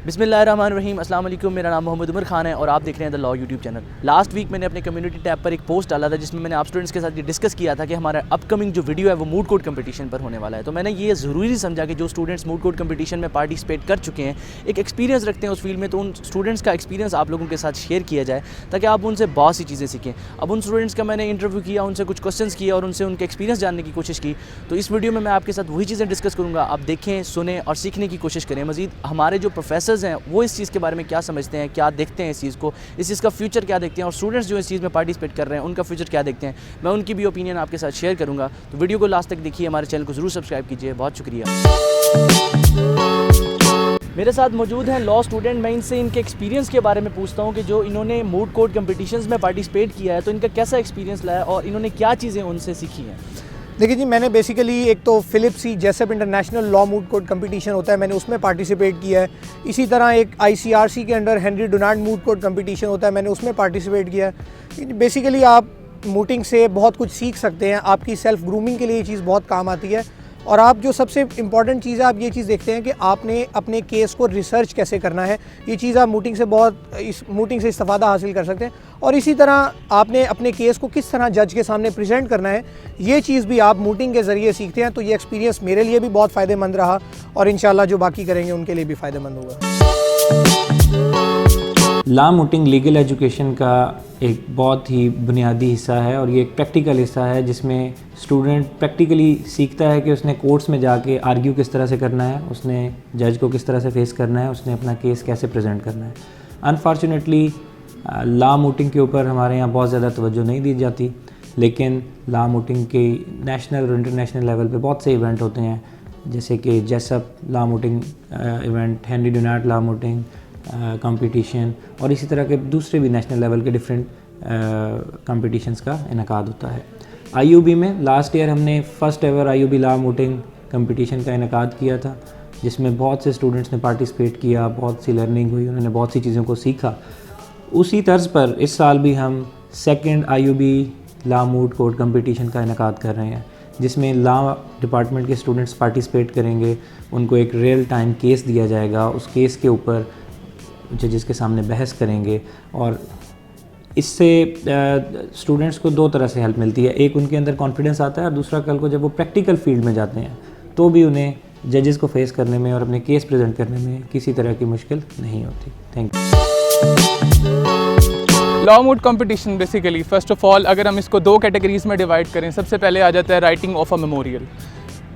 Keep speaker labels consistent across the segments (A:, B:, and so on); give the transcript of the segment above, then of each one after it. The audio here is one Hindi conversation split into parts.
A: बिस्मिल्लाहिर्रहमानिर्रहीम, अस्सलाम वालेकुम। मेरा नाम मोहम्मद उमर खान है और आप देख रहे हैं the law YouTube channel. Last week मैंने अपने कम्युनिटी टैब पर एक पोस्ट डाला था जिसमें मैंने आप स्टूडेंट्स के साथ ये डिस्कस किया था कि हमारा अपकमिंग जो वीडियो है वो मूड कोर्ट कंपटीशन पर होने वाला है। तो मैंने ये ज़रूरी समझा कि जो स्टूडेंट्स मूड कोर्ट कंपटीशन में पार्टिसिपेट कर चुके हैं, एक एक्सपीरियंस रखते हैं उस फील्ड में, तो उन स्टूडेंट्स का एक्सपीरियंस आप लोगों के साथ शेयर किया जाए ताकि आप उनसे बहुत सी चीज़ें सीखें। अब उन स्टूडेंट्स का मैंने इंटरव्यू किया, उनसे कुछ क्वेश्चंस किया और उनसे उनके एक्सपीरियंस जानने की कोशिश की। तो इस वीडियो में मैं आपके साथ वही चीज़ें डिस्कस करूँगा, आप देखें, सुने और सीखने की कोशिश करें। मज़ीद हमारे जो प्रोफेसर्स हैं वो इस चीज़ के बारे में क्या समझते हैं, क्या देखते हैं इस चीज़ को, इस चीज़ का फ्यूचर क्या देखते हैं, और स्टूडेंट्स जो इस चीज़ में पार्टिसिपेट कर रहे हैं उनका फ्यूचर क्या देखते हैं, मैं उनकी भी ओपिनियन आपके साथ शेयर करूँगा। तो वीडियो को लास्ट तक देखिए, हमारे चैनल को ज़रूर सब्सक्राइब कीजिए। बहुत शुक्रिया। मेरे साथ मौजूद हैं लॉ स्टूडेंट। मैं इनसे इनके एक्सपीरियंस के बारे में पूछता हूँ कि जो इन्होंने मूड कोर्ट कंपटीशंस में पार्टिसिपेट किया है तो इनका कैसा एक्सपीरियंस लाया और इन्होंने क्या चीज़ें उनसे सीखी हैं।
B: देखिए जी, मैंने बेसिकली एक तो Philip C Jessup international law moot court competition होता है, मैंने उसमें पार्टिसिपेट किया है। इसी तरह एक ICRC के under Henry Donald mood court competition होता है, मैंने उसमें पार्टिसिपेट किया है। बेसिकली आप मूटिंग से बहुत कुछ सीख सकते हैं, आपकी सेल्फ ग्रूमिंग के लिए ये चीज़ बहुत काम आती है। और आप जो सबसे इम्पॉर्टेंट चीज़ है, आप ये चीज़ देखते हैं कि आपने अपने केस को रिसर्च कैसे करना है। ये चीज़ आप मूटिंग से इस्तेफादा हासिल कर सकते हैं। और इसी तरह आपने अपने केस को किस तरह जज के सामने प्रेजेंट करना है, ये चीज़ भी आप मूटिंग के ज़रिए सीखते हैं। तो ये एक्सपीरियंस मेरे लिए भी बहुत फ़ायदेमंद रहा और इंशाल्लाह जो बाकी करेंगे उनके लिए भी फ़ायदेमंद होगा।
C: लॉ मूटिंग लीगल एजुकेशन का एक बहुत ही बुनियादी हिस्सा है और ये एक प्रैक्टिकल हिस्सा है जिसमें स्टूडेंट प्रैक्टिकली सीखता है कि उसने कोर्ट्स में जाके आर्ग्यू किस तरह से करना है, उसने जज को किस तरह से फेस करना है, उसने अपना केस कैसे प्रेजेंट करना है। अनफॉर्चुनेटली लॉ मूटिंग के ऊपर हमारे यहाँ बहुत ज़्यादा तवज्जो नहीं दी जाती, लेकिन लॉ मूटिंग के नेशनल और इंटरनेशनल लेवल पे बहुत से इवेंट होते हैं, जैसे कि Jessup law mooting event, Henry Dunant law mooting competition और इसी तरह के दूसरे भी नेशनल लेवल के डिफरेंट कंपटीशंस का इनकाद होता है। IUB में लास्ट ईयर हमने first ever IUB law mooting competition का इनकाद किया था, जिसमें बहुत से स्टूडेंट्स ने पार्टिसिपेट किया, बहुत सी लर्निंग हुई, उन्होंने बहुत सी चीज़ों को सीखा। उसी तर्ज पर इस साल भी हम second IUB law moot court competition का इनकाद कर रहे हैं, जिसमें लॉ डिपार्टमेंट के स्टूडेंट्स पार्टिसिपेट करेंगे। उनको एक रियल टाइम केस दिया जाएगा, उस केस के ऊपर जजेस के सामने बहस करेंगे और इससे स्टूडेंट्स को दो तरह से हेल्प मिलती है। एक, उनके अंदर कॉन्फिडेंस आता है, और दूसरा, कल को जब वो प्रैक्टिकल फील्ड में जाते हैं तो भी उन्हें जजेस को फेस करने में और अपने केस प्रेजेंट करने में किसी तरह की मुश्किल नहीं होती। Thank you.
D: Law mood competition basically first of all अगर हम इसको दो कैटेगरीज़ में डिवाइड करें, सबसे पहले आ जाता है राइटिंग ऑफ अ मेमोरियल।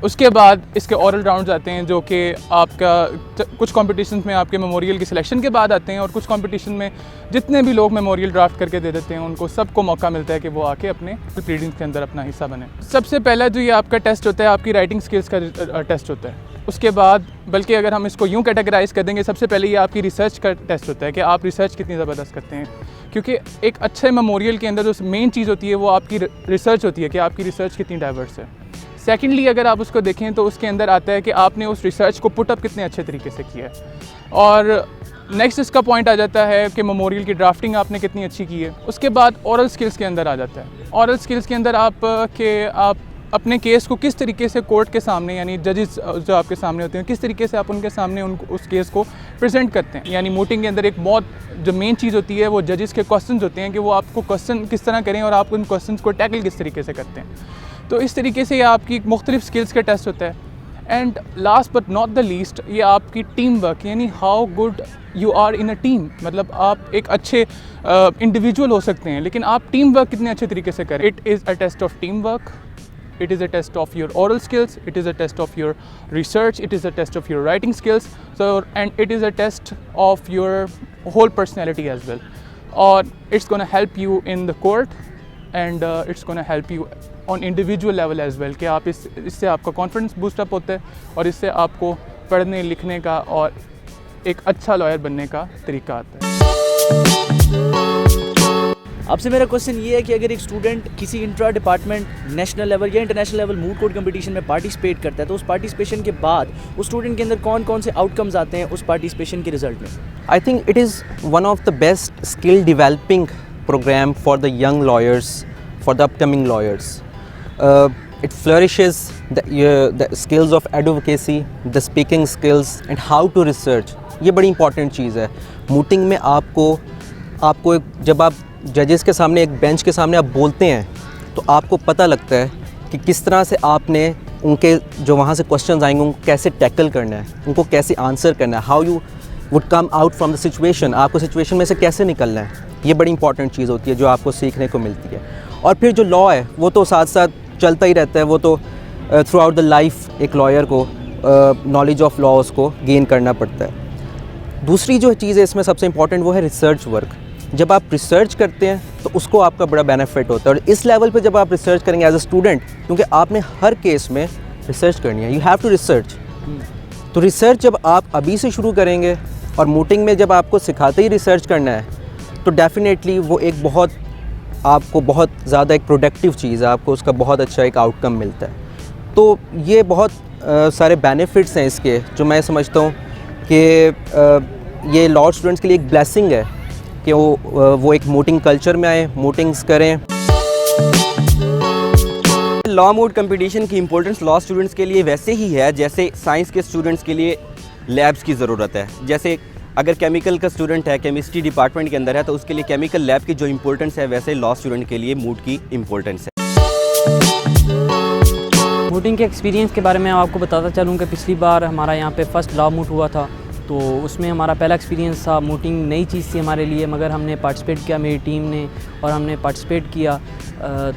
D: उसके बाद इसके ओरल राउंड्स आते हैं जो कि आपका कुछ कॉम्पिटिशन्स में आपके मेमोरियल की सिलेक्शन के बाद आते हैं, और कुछ कॉम्पिटिशन में जितने भी लोग मेमोरियल ड्राफ्ट करके दे देते हैं उनको सबको मौका मिलता है कि वो आके अपने प्रीडिंग्स के अंदर अपना हिस्सा बने। सबसे पहला जो ये आपका टेस्ट होता है, आपकी राइटिंग स्किल्स का टेस्ट होता है। उसके बाद बल्कि अगर हम इसको यूँ कैटेगराइज कर देंगे, सबसे पहले ये आपकी रिसर्च का टेस्ट होता है कि आप रिसर्च कितनी ज़बरदस्त करते हैं, क्योंकि एक अच्छे मेमोरियल के अंदर जो मेन चीज़ होती है वो आपकी रिसर्च होती है कि आपकी रिसर्च कितनी डाइवर्स है। सेकेंडली अगर आप उसको देखें तो उसके अंदर आता है कि आपने उस रिसर्च को पुटअप कितने अच्छे तरीके से किया है। और नेक्स्ट इसका पॉइंट आ जाता है कि मेमोरियल की ड्राफ्टिंग आपने कितनी अच्छी की है। उसके बाद ओरल स्किल्स के अंदर आ जाता है। ओरल स्किल्स के अंदर आप अपने केस को किस तरीके से कोर्ट के सामने, यानी जजेस जो आपके सामने होते हैं, किस तरीके से आप उनके सामने उस केस को प्रेजेंट करते हैं। यानी मूटिंग के अंदर एक बहुत जो मेन चीज़ होती है वो जजेस के क्वेश्चंस होते हैं कि वो आपको क्वेश्चन किस तरह करें और आप उन क्वेश्चंस को टैकल किस तरीके से करते हैं। तो इस तरीके से ये आपकी मुख्तलिफ स्किल्स का टेस्ट होता है। And last but not the least, ये आपकी टीम वर्क, यानी how good you are in a team. मतलब आप एक अच्छे इंडिविजुअल हो सकते हैं, लेकिन आप टीम वर्क कितने अच्छे तरीके से करें। It is a test of team work, it is a test of your oral skills, it is a test of your research, it is a test of your writing skills, and it is a test of your whole personality as well. Or it's going to help you in the court, and it's going to help you on individual level as well, कि आप इससे आपका कॉन्फिडेंस बूस्ट अप होता है और इससे आपको पढ़ने लिखने का और एक अच्छा लॉयर बनने का तरीका आता है।
A: आपसे मेरा क्वेश्चन ये है कि अगर एक स्टूडेंट किसी इंट्रा डिपार्टमेंट नेशनल लेवल या international level mood court competition में पार्टिसिपेट करता है तो उस पार्टिसिपेशन के बाद उस स्टूडेंट के अंदर कौन कौन से आउटकम्स आते हैं उस पार्टिसिपेशन के रिजल्ट में।
E: I think it is one of the best skill developing program for the young lawyers, for the upcoming lawyers. it flourishes the skills of advocacy, the speaking skills and how to research. ये बड़ी इंपॉर्टेंट चीज़ है मूटिंग में। आपको जब आप जजेस के सामने एक बेंच के सामने आप बोलते हैं तो आपको पता लगता है कि किस तरह से आपने उनके जो वहाँ से क्वेश्चंस आएंगे उनको कैसे टैकल करना है, उनको कैसे आंसर करना है, how you would come out from the situation, आपको सिचुएशन में से कैसे निकलना है। ये बड़ी इंपॉर्टेंट चीज़ होती है जो आपको सीखने को मिलती है। और फिर जो लॉ है वो तो साथ साथ चलता ही रहता है, वो तो थ्रू आउट द लाइफ एक लॉयर को नॉलेज ऑफ लॉ उसको गेन करना पड़ता है। दूसरी जो चीज़ है इसमें सबसे इंपॉर्टेंट वो है रिसर्च वर्क। जब आप रिसर्च करते हैं तो उसको आपका बड़ा बेनिफिट होता है। और इस लेवल पे जब आप रिसर्च करेंगे एज अ स्टूडेंट, क्योंकि आपने हर केस में रिसर्च करनी है, यू हैव टू रिसर्च। तो रिसर्च जब आप अभी से शुरू करेंगे और मूटिंग में जब आपको सिखाते ही रिसर्च करना है तो डेफिनेटली वो एक आपको बहुत ज़्यादा एक प्रोडक्टिव चीज़ है, आपको उसका बहुत अच्छा एक आउटकम मिलता है। तो ये बहुत सारे बेनिफिट्स हैं इसके, जो मैं समझता हूँ कि ये लॉ स्टूडेंट्स के लिए एक ब्लेसिंग है कि वो एक मूटिंग कल्चर में आए, मूटिंग्स करें।
F: लॉ मूट कंपटीशन की इम्पोर्टेंस लॉ स्टूडेंट्स के लिए वैसे ही है जैसे साइंस के स्टूडेंट्स के लिए लैब्स की ज़रूरत है। जैसे अगर केमिकल का स्टूडेंट है, केमिस्ट्री डिपार्टमेंट के अंदर है, तो उसके लिए केमिकल लैब की जो इम्पोर्टेंस है वैसे लॉ स्टूडेंट के लिए मूट की इम्पोर्टेंस है।
G: मूटिंग के एक्सपीरियंस के बारे में आपको बताता चलूँ कि पिछली बार हमारा यहाँ पे फर्स्ट लॉ मूट हुआ था, तो उसमें हमारा पहला एक्सपीरियंस था। मूटिंग नई चीज़ थी हमारे लिए, मगर हमने पार्टिसिपेट किया, मेरी टीम ने, और हमने पार्टिसिपेट किया।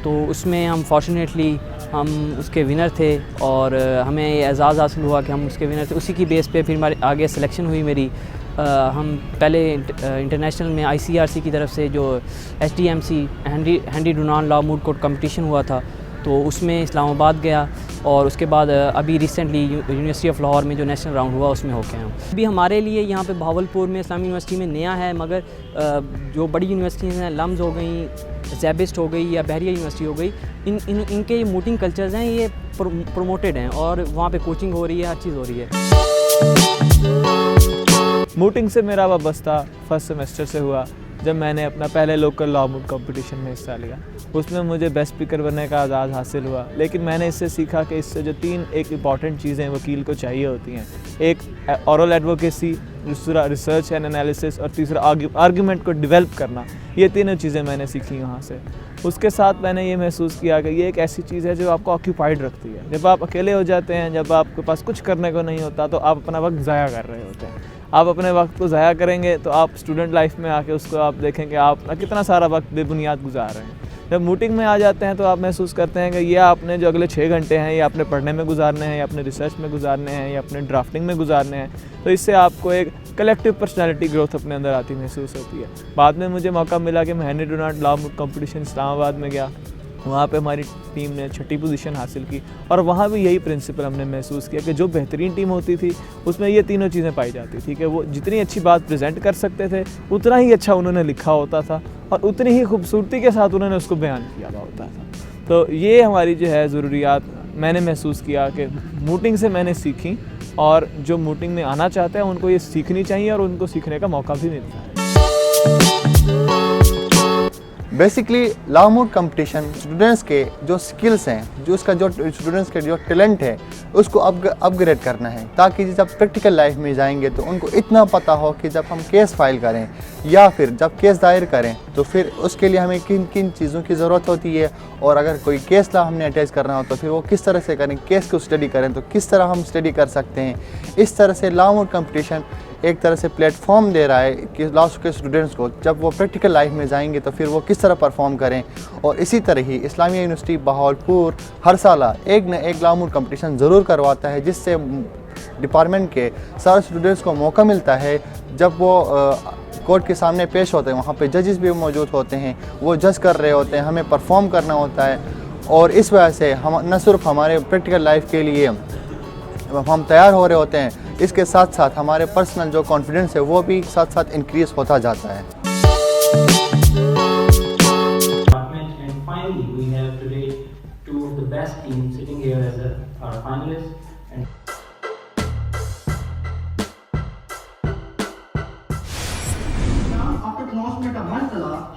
G: तो उसमें हम फॉर्चुनेटली हम उसके विनर थे और हमें ये एजाज़ हासिल हुआ कि हम उसके विनर थे। उसी की बेस पे फिर हमारे आगे सिलेक्शन हुई मेरी। हम पहले इंटरनेशनल में ICRC की तरफ से जो HDMC Henry Dunant law moot court competition हुआ था, तो उसमें इस्लामाबाद गया और उसके बाद अभी रिसेंटली यूनिवर्सिटी ऑफ लाहौर में जो नेशनल राउंड हुआ उसमें होके हैं। अभी हमारे लिए यहाँ पे भावलपुर में इस्लामी यूनिवर्सिटी में नया है, मगर जो बड़ी यूनिवर्सिटीज़ हैं, लम्स हो गई, ज़ैबिस्ट हो गई या बहरिया यूनिवर्सिटी हो गई, इनके ये मूटिंग कल्चर्स हैं, ये प्रोमोटेड हैं और वहाँ पे कोचिंग हो रही है, हर चीज़ हो रही है।
H: मूटिंग से मेरा वाबस्ता फर्स्ट सेमेस्टर से हुआ, जब मैंने अपना पहले लोकल लॉ मूट कंपटीशन में हिस्सा लिया। उसमें मुझे बेस्ट स्पीकर बनने का आज़ाद हासिल हुआ, लेकिन मैंने इससे सीखा कि इससे जो 3 एक इम्पॉर्टेंट चीज़ें वकील को चाहिए होती हैं, एक ओरल एडवोकेसी, दूसरा रिसर्च एंड एनालिसिस और तीसरा आर्गूमेंट को डेवलप करना। ये तीनों चीज़ें मैंने सीखी वहाँ से। उसके साथ मैंने ये महसूस किया कि ये एक ऐसी चीज़ है जो आपको ऑक्यूपाइड रखती है। जब आप अकेले हो जाते हैं, जब आपके पास कुछ करने को नहीं होता, तो आप अपना वक्त ज़ाया कर रहे होते हैं। आप अपने वक्त को ज़ाया करेंगे तो आप स्टूडेंट लाइफ में आके उसको आप देखेंगे आप कितना सारा वक्त बेबुनियाद गुजार रहे हैं। जब मूटिंग में आ जाते हैं तो आप महसूस करते हैं कि ये आपने जो अगले 6 घंटे हैं ये आपने पढ़ने में गुजारने हैं, या अपने रिसर्च में गुजारने हैं, या अपने ड्राफ्टिंग में गुजारने हैं। तो इससे आपको एक कलेक्टिव पर्सनैलिटी ग्रोथ अपने अंदर आती महसूस होती है। बाद में मुझे मौका मिला कि मैं हेनरी डुनांट लॉ मूट कंपटीशन इस्लामाबाद में गया। वहाँ पे हमारी टीम ने 6ठी पोजीशन हासिल की और वहाँ भी यही प्रिंसिपल हमने महसूस किया कि जो बेहतरीन टीम होती थी उसमें ये तीनों चीज़ें पाई जाती थी कि वो जितनी अच्छी बात प्रेजेंट कर सकते थे उतना ही अच्छा उन्होंने लिखा होता था और उतनी ही खूबसूरती के साथ उन्होंने उसको बयान किया हुआ होता था। तो ये हमारी जो है ज़रूरियात मैंने महसूस किया कि मूटिंग से मैंने सीखी, और जो मूटिंग में आना चाहते हैं उनको ये सीखनी चाहिए और उनको सीखने का मौका भी मिलता है।
I: बेसिकली लॉ मूट कंपटीशन स्टूडेंट्स के जो स्किल्स हैं, जो उसका जो स्टूडेंट्स के जो टैलेंट है उसको अपग्रेड करना है, ताकि जब प्रैक्टिकल लाइफ में जाएंगे तो उनको इतना पता हो कि जब हम केस फाइल करें या फिर जब केस दायर करें तो फिर उसके लिए हमें किन किन चीज़ों की ज़रूरत होती है, और अगर कोई केस ला हमने अटैच करना हो तो फिर वो किस तरह से करें, केस को स्टडी करें तो किस तरह हम स्टडी कर सकते हैं। इस तरह से लॉ मूट कंपटीशन एक तरह से प्लेटफॉर्म दे रहा है कि लॉ के स्टूडेंट्स को जब वो प्रैक्टिकल लाइफ में जाएंगे तो फिर वो किस तरह परफॉर्म करें। और इसी तरह ही इस्लामिया यूनिवर्सिटी बहावलपुर हर साल एक न एक लॉ मूट कंपटीशन ज़रूर करवाता है, जिससे डिपार्टमेंट के सारे स्टूडेंट्स को मौका मिलता है जब वो कोर्ट के सामने पेश होते हैं, वहाँ पे जजेस भी मौजूद होते हैं, वो जज कर रहे होते हैं, हमें परफॉर्म करना होता है। और इस वजह से हम न सिर्फ हमारे प्रैक्टिकल लाइफ के लिए हम तैयार हो रहे होते हैं, इसके साथ साथ हमारे पर्सनल जो कॉन्फिडेंस है वो भी साथ साथ इंक्रीज होता जाता है।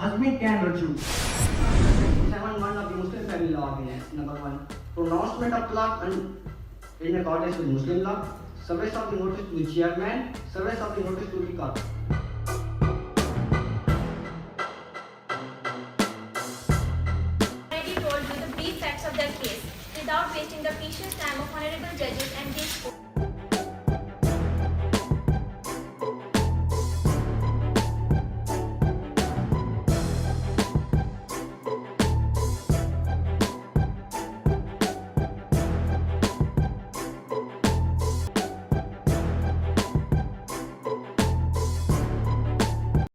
J: Husband can virtue. 7 1 of the Muslim family law again. Number 1. pronouncement of talaq in accordance with Muslim law, service of the notice to the chairman, service of the notice to the court.
K: Already told you the brief facts of the case without wasting the precious time of honorable judges and this court.